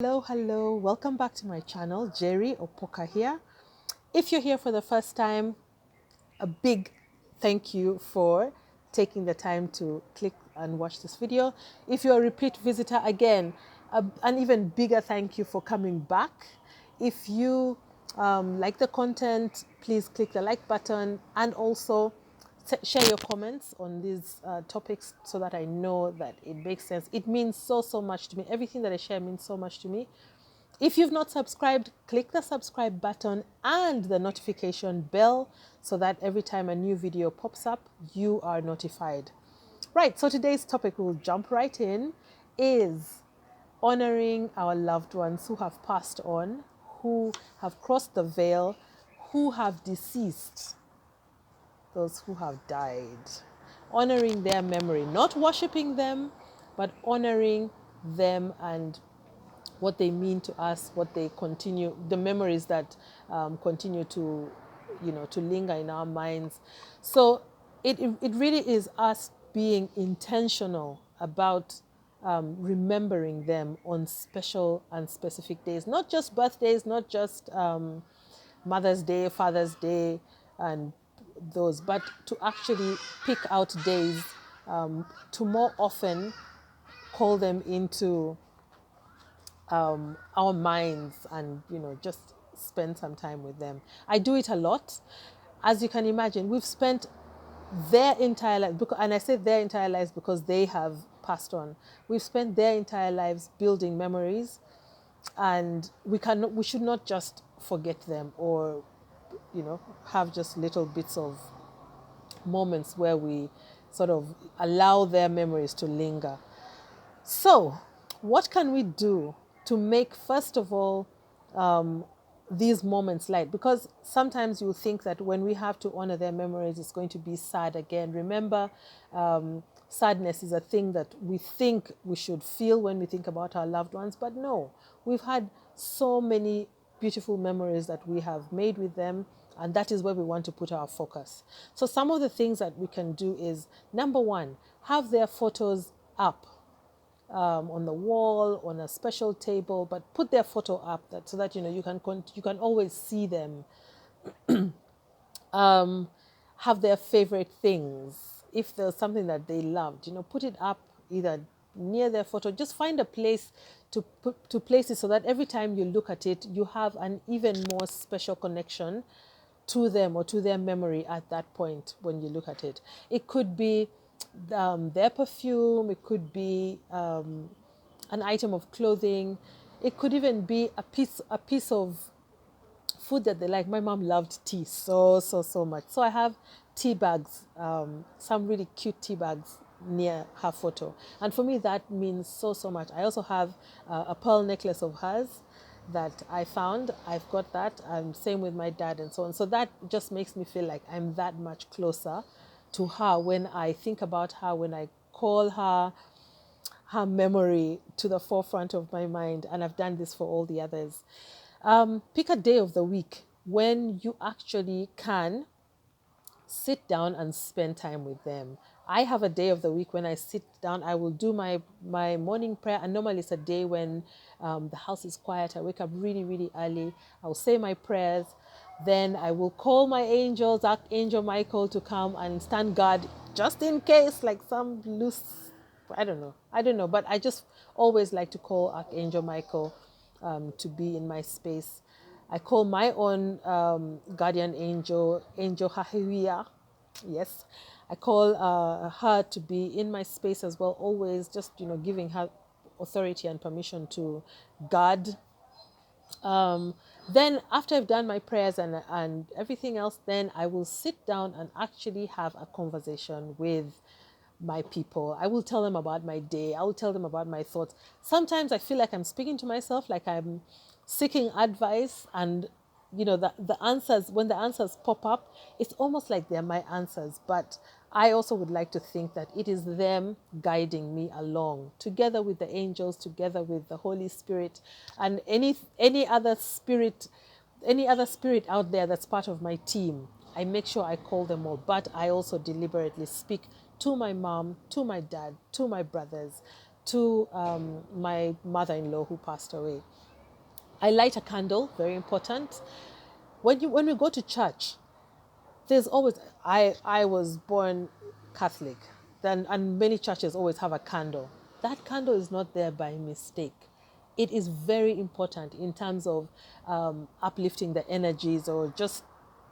Hello, welcome back to my channel. Jerry Opoka here. If you're here for the first time, a big thank you for taking the time to click and watch this video. If you're a repeat visitor, again, an even bigger thank you for coming back. If you like the content, please click the like button and also share your comments on these topics so that I know that it makes sense. It means so much to me. Everything that I share means so much to me. If you've not subscribed, click the subscribe button and the notification bell so that every time a new video pops up, you are notified. Right, so today's topic, we'll jump right in, is honoring our loved ones who have passed on, who have crossed the veil, who have deceased, those who have died. Honoring their memory, not worshiping them, but honoring them and what they mean to us, what they continue, the memories that continue to, to linger in our minds. So it really is us being intentional about remembering them on special and specific days, not just birthdays, not just Mother's Day, Father's Day, and those, but to actually pick out days to more often call them into our minds and just spend some time with them. I do it a lot. As you can imagine, we've spent their entire life, and I say their entire lives because they have passed on. We've spent their entire lives building memories, and we should not just forget them or have just little bits of moments where we sort of allow their memories to linger. So, what can we do to make, first of all, these moments light? Because sometimes you think that when we have to honor their memories, it's going to be sad again. Remember, sadness is a thing that we think we should feel when we think about our loved ones, but no, we've had so many beautiful memories that we have made with them, and that is where we want to put our focus. So some of the things that we can do is, number one, have their photos up on the wall, on a special table, but put their photo up so that you can always see them. Have their favorite things. If there's something that they loved, put it up either near their photo. Just find a place to place it so that every time you look at it, you have an even more special connection to them or to their memory at that point when you look at it. It could be their perfume, it could be an item of clothing, it could even be a piece of food that they like. My mom loved tea so much. So I have tea bags, some really cute tea bags near her photo. And for me, that means so much. I also have a pearl necklace of hers that I found. I've got that. Same with my dad and so on. So that just makes me feel like I'm that much closer to her when I think about her, when I call her memory to the forefront of my mind. And I've done this for all the others. Pick a day of the week when you actually can sit down and spend time with them. I have a day of the week when I sit down. I will do my morning prayer, and normally it's a day when the house is quiet. I wake up really early. I'll say my prayers. Then I will call my angels, Archangel Michael, to come and stand guard just in case, like some loose, I don't know, but I just always like to call Archangel Michael to be in my space. I call my own guardian angel, Angel Hahiwia. Yes, I call her to be in my space as well, always just, giving her authority and permission to guard. Then after I've done my prayers and everything else, then I will sit down and actually have a conversation with my people. I will tell them about my day. I will tell them about my thoughts. Sometimes I feel like I'm speaking to myself, like I'm seeking advice, and the answers, when the answers pop up, it's almost like they're my answers. But I also would like to think that it is them guiding me along, together with the angels, together with the Holy Spirit, and any other spirit out there that's part of my team. I make sure I call them all, but I also deliberately speak to my mom, to my dad, to my brothers, to my mother-in-law who passed away. I light a candle, very important. When we go to church, there's always, I was born Catholic, then, and many churches always have a candle. That candle is not there by mistake. It is very important in terms of uplifting the energies, or just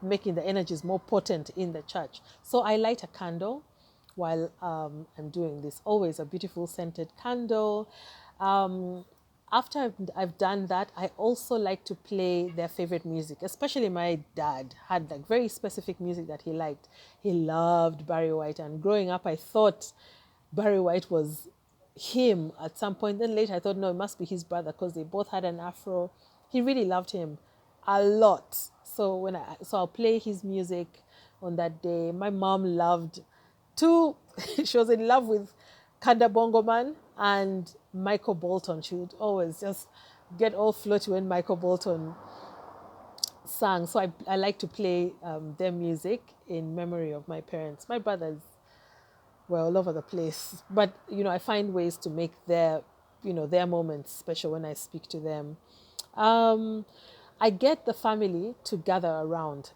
making the energies more potent in the church. So I light a candle while I'm doing this. Always a beautiful scented candle. After I've done that, I also like to play their favorite music. Especially my dad had like very specific music that he liked. He loved Barry White, and growing up, I thought Barry White was him at some point. Then later, I thought no, it must be his brother because they both had an afro. He really loved him a lot. So I'll play his music on that day. My mom loved two. She was in love with Kanda Bongo Man and Michael Bolton. She would always just get all floaty when Michael Bolton sang. So I like to play their music in memory of my parents. My brothers were all over the place, but I find ways to make their moments special when I speak to them. I get the family to gather around.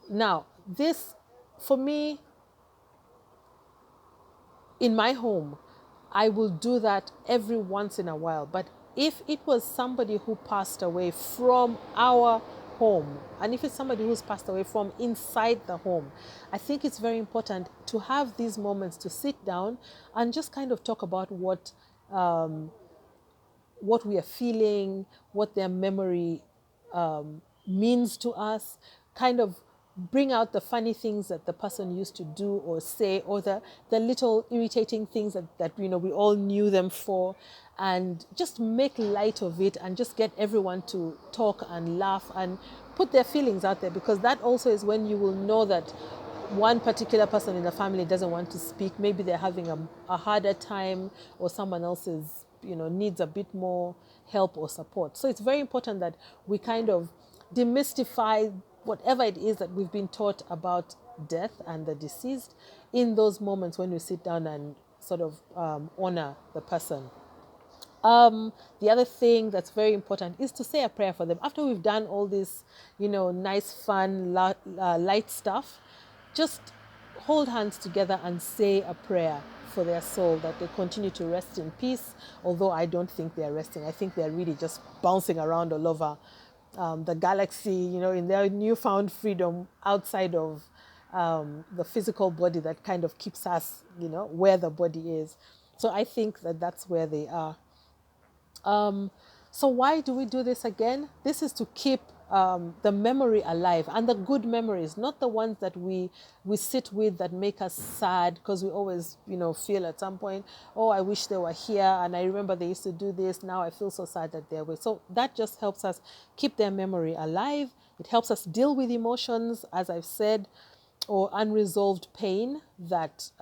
Now, this, for me, in my home, I will do that every once in a while. But if it was somebody who passed away from our home, and if it's somebody who's passed away from inside the home, I think it's very important to have these moments to sit down and just kind of talk about what we are feeling, what their memory means to us, kind of bring out the funny things that the person used to do or say, or the little irritating things that we all knew them for, and just make light of it and just get everyone to talk and laugh and put their feelings out there, because that also is when you will know that one particular person in the family doesn't want to speak. Maybe they're having a harder time, or someone else is, needs a bit more help or support. So it's very important that we kind of demystify whatever it is that we've been taught about death and the deceased in those moments when we sit down and sort of honor the person. The other thing that's very important is to say a prayer for them. After we've done all this, nice, fun, light stuff, just hold hands together and say a prayer for their soul, that they continue to rest in peace. Although I don't think they're resting. I think they're really just bouncing around all over the galaxy, in their newfound freedom outside of the physical body that kind of keeps us, where the body is. So I think that that's where they are. So why do we do this again? This is to keep the memory alive, and the good memories, not the ones that we sit with that make us sad, because we always feel at some point, oh, I wish they were here, and I remember they used to do this, now I feel so sad that they're away. So that just helps us keep their memory alive. It helps us deal with emotions, as I've said, or unresolved pain that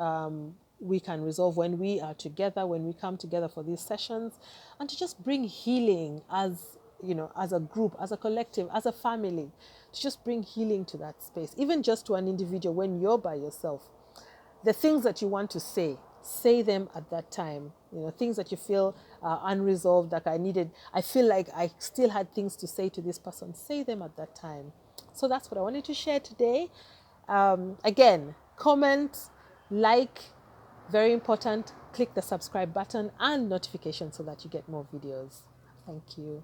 we can resolve when we are together, when we come together for these sessions, and to just bring healing as a group, as a collective, as a family, to just bring healing to that space, even just to an individual when you're by yourself. The things that you want to say them at that time. Things that you feel unresolved, like I feel like I still had things to say to this person, say them at that time. So that's what I wanted to share today. Again, comment, like, very important. Click the subscribe button and notification so that you get more videos. Thank you.